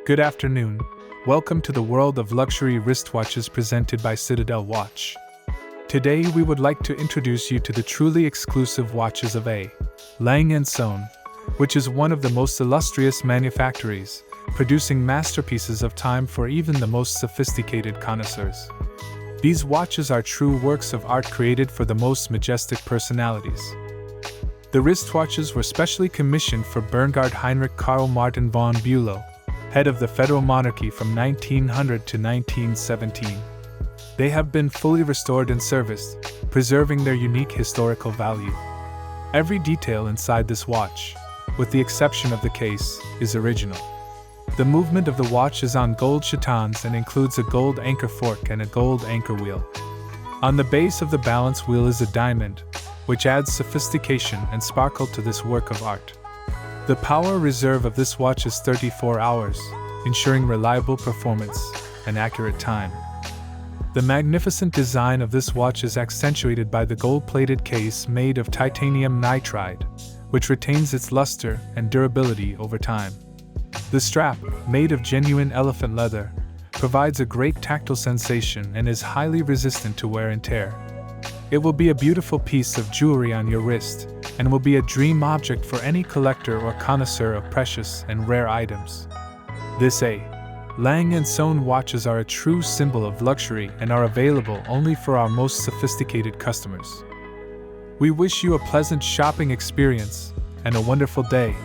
Good afternoon. Welcome to the world of luxury wristwatches presented by Citadel Watch. Today we would like to introduce you to the truly exclusive watches of Lange Sohne, which is one of the most illustrious manufacturers, producing masterpieces of time for even the most sophisticated connoisseurs. These watches are true works of art created for the most majestic personalities. The wristwatches were specially commissioned for Bernhard Heinrich Karl Martin von Bülow, head of the Federal Monarchy from 1900 to 1917. They have been fully restored and serviced, preserving their unique historical value. Every detail inside this watch, with the exception of the case, is original. The movement of the watch is on gold chatons and includes a gold anchor fork and a gold anchor wheel. On the base of the balance wheel is a diamond, which adds sophistication and sparkle to this work of art. The power reserve of this watch is 34 hours, ensuring reliable performance and accurate time. The magnificent design of this watch is accentuated by the gold-plated case made of titanium nitride, which retains its luster and durability over time. The strap, made of genuine elephant leather, provides a great tactile sensation and is highly resistant to wear and tear. It will be a beautiful piece of jewelry on your wrist and will be a dream object for any collector or connoisseur of precious and rare items. This Lange Sohne watches are a true symbol of luxury and are available only for our most sophisticated customers. We wish you a pleasant shopping experience and a wonderful day.